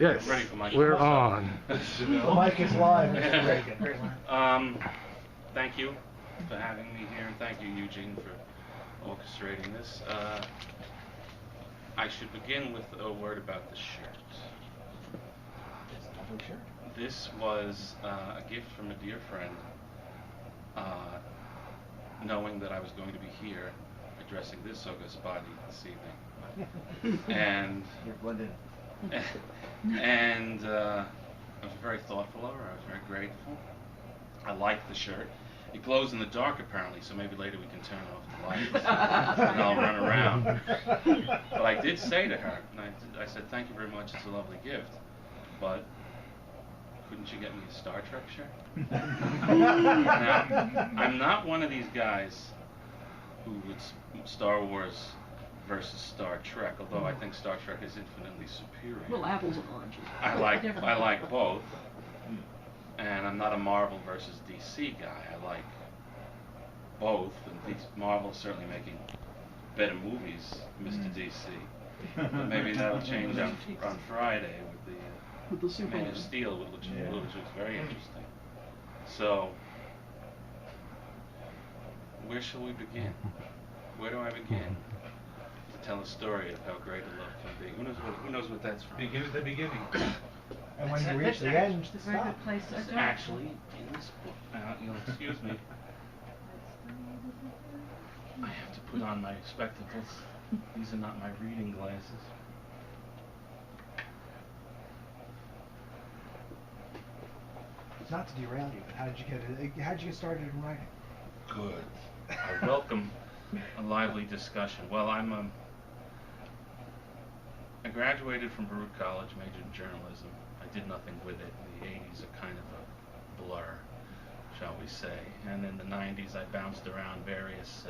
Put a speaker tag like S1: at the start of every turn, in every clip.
S1: Yes,
S2: Ready for my
S1: we're
S2: close-up.
S1: on.
S3: The mic is live, Mr. Reagan.
S2: Thank you for having me here, and thank you, Eugene, for orchestrating this. I should begin with a word about the shirt.
S3: It's a lovely shirt.
S2: This was a gift from a dear friend, knowing that I was going to be here addressing this august body this evening. And
S3: You're blended.
S2: and I was very thoughtful of her. I was very grateful. I liked the shirt. It glows in the dark, apparently, so maybe later we can turn off the lights and I'll run around. But I did say to her, and I said, thank you very much, it's a lovely gift, but couldn't you get me a Star Trek shirt? Now, I'm not one of these guys who would Star Wars versus Star Trek, although I think Star Trek is infinitely superior.
S4: Well, apples and oranges.
S2: I like both, and I'm not a Marvel versus DC guy. I like both, and Marvel's certainly making better movies, Mr. DC. But maybe that'll change on Friday with the Man of Steel, which looks very interesting. So, where shall we begin? Where do I begin to tell a story of how great a love can be? Who knows what that's from?
S5: Begin at the beginning.
S3: And when you reach the end,
S6: It's a very
S3: stop.
S6: good place to
S2: It's
S6: start.
S2: actually in this book. Now, you'll excuse me. I have to put on my spectacles. These are not my reading glasses.
S3: Not to derail you, but how did you get started in writing?
S2: Good. I welcome a lively discussion. Well, I graduated from Baruch College, majored in journalism. I did nothing with it. The 80s are kind of a blur, shall we say. And in the 90s, I bounced around various,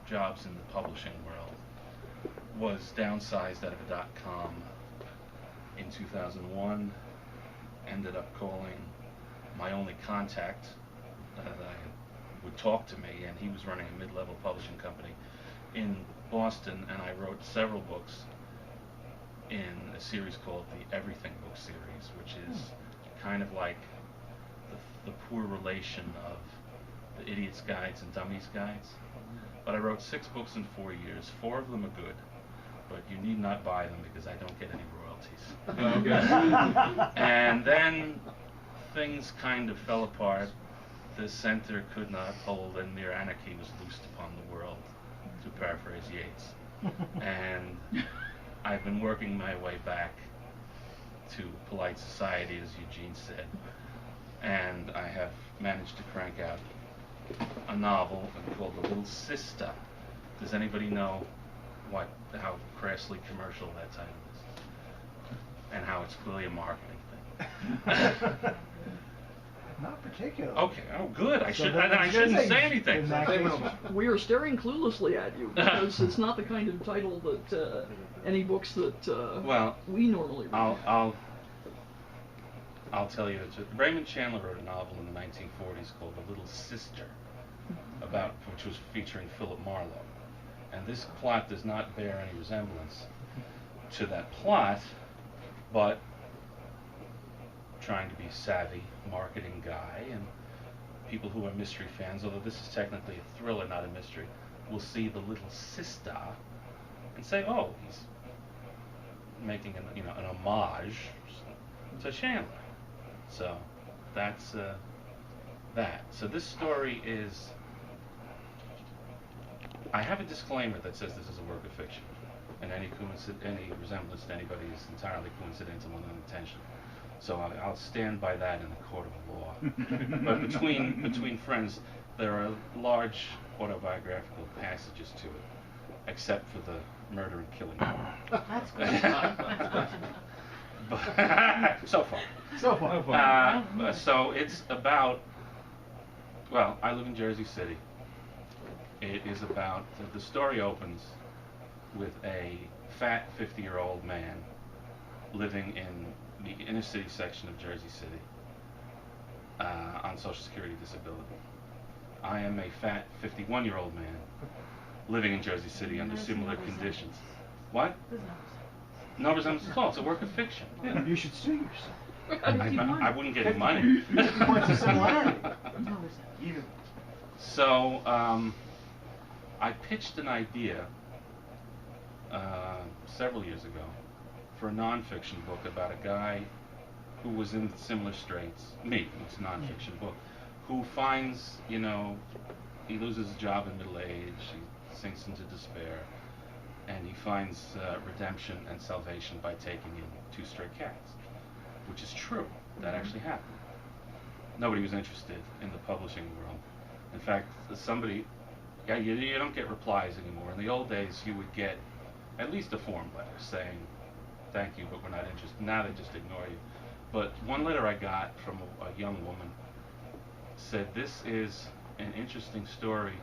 S2: jobs in the publishing world. Was downsized out of a .com in 2001. Ended up calling my only contact that would talk to me, and he was running a mid-level publishing company in Boston, and I wrote several books in a series called the Everything Book Series, which is kind of like the poor relation of the Idiot's Guides and Dummy's Guides. But I wrote 6 books in 4 years. 4 of them are good, but you need not buy them because I don't get any royalties. And then things kind of fell apart. The center could not hold, and mere anarchy was loosed upon the world, to paraphrase Yeats. And I've been working my way back to polite society, as Eugene said, and I have managed to crank out a novel called The Little Sistah. Does anybody know how crassly commercial that title is? And how it's clearly a marketing thing?
S3: Not particularly.
S2: Okay, oh good, I
S3: So
S2: shouldn't say anything.
S3: in that case,
S4: We are staring cluelessly at you because it's not the kind of title that any books that
S2: Well,
S4: we normally read.
S2: I'll tell you that Raymond Chandler wrote a novel in the 1940s called The Little Sister, which was featuring Philip Marlowe. And this plot does not bear any resemblance to that plot, but trying to be savvy marketing guy, and people who are mystery fans, although this is technically a thriller, not a mystery, will see The Little Sistah and say, oh, he's making an homage to Chandler. So that's that. So this story is, I have a disclaimer that says this is a work of fiction, and any resemblance to anybody is entirely coincidental and unintentional. So I'll stand by that in the court of law. But between friends, there are large autobiographical passages to it, except for the murder and killing.
S6: That's good.
S2: But so far. So it's about, well, I live in Jersey City. It is about, the story opens with a fat 50-year-old man living in the inner city section of Jersey City on Social Security disability. I am a fat 51-year-old man living in Jersey City under similar conditions. What? No resemblance at all. It's a work of fiction. Yeah.
S3: You should sue yourself.
S2: I wouldn't get any money.
S3: 50 points of similarity. Even.
S2: So I pitched an idea several years ago for a nonfiction book about a guy who was in similar straits. Me, it's a nonfiction book, who finds, you know, he loses his job in middle age, he sinks into despair, and he finds redemption and salvation by taking in 2 stray cats, which is true. That actually happened. Nobody was interested in the publishing world. In fact, somebody, you don't get replies anymore. In the old days, you would get at least a form letter saying, thank you, but we're not interested. Now they just ignore you. But one letter I got from a young woman said, this is an interesting story.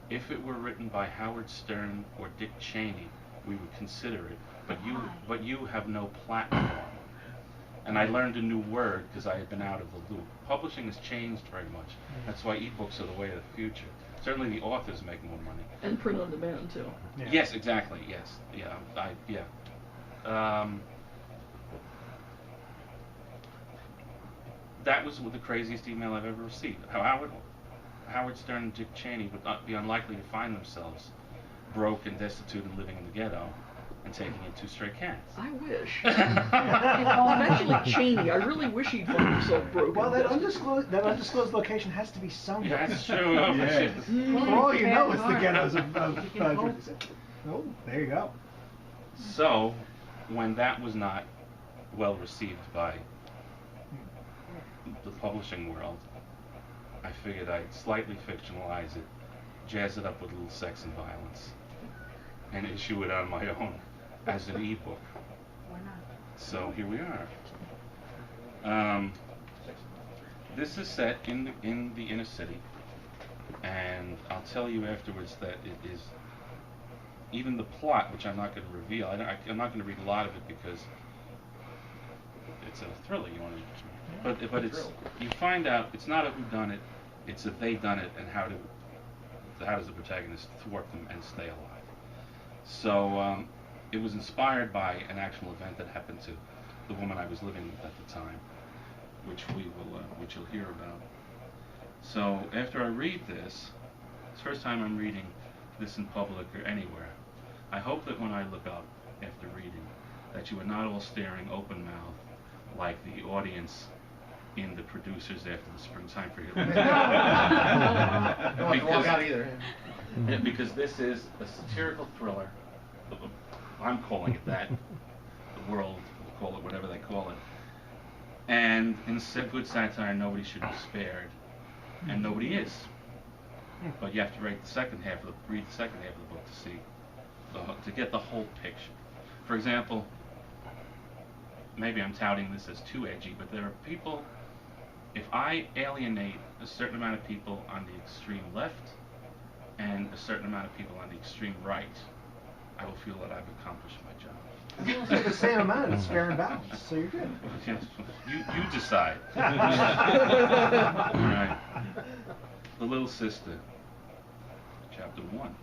S2: If it were written by Howard Stern or Dick Cheney, we would consider it. But you have no platform. And I learned a new word because I had been out of the loop. Publishing has changed very much. That's why ebooks are the way of the future. Certainly the authors make more money.
S4: And print on demand too.
S3: Yeah.
S2: Yes, exactly. Yes. Yeah. That was the craziest email I've ever received. Howard Stern and Dick Cheney would not be unlikely to find themselves broke and destitute and living in the ghetto and taking in 2 stray cats.
S4: I wish. Especially Cheney. I really wish he'd find himself broke.
S3: Well,
S4: and
S3: that undisclosed location has to be somewhere.
S2: Yeah, that's true.
S3: Yeah. For all you know, it's the ghettos of
S6: You can hope.
S3: Oh, there you go.
S2: So, when that was not well received by the publishing world, I figured I'd slightly fictionalize it, jazz it up with a little sex and violence, and issue it on my own as an ebook.
S6: Why not?
S2: So here we are. This is set in the inner city, and I'll tell you afterwards that it is, even the plot, which I'm not going to reveal. I'm not going to read a lot of it because it's a thriller. You want to, but it's, you find out it's not a whodunit, it's a they done it, and how does the protagonist thwart them and stay alive. So it was inspired by an actual event that happened to the woman I was living with at the time, which you'll hear about. So after I read this, it's the first time I'm reading this in public or anywhere. I hope that when I look up after reading, that you are not all staring open-mouthed like the audience in the producers after the springtime for Hitler.
S1: Don't want to walk out either.
S2: Because this is a satirical thriller. I'm calling it that. The world will call it whatever they call it. And in good satire, nobody should be spared, and nobody is. But you have to read the second half of the book to see to get the whole picture. For example, maybe I'm touting this as too edgy, but there are people. If I alienate a certain amount of people on the extreme left and a certain amount of people on the extreme right, I will feel that I've accomplished my job.
S3: It's like the same amount. It's fair and balanced, so you're good.
S2: You decide. All right. The Little Sister, Chapter 1.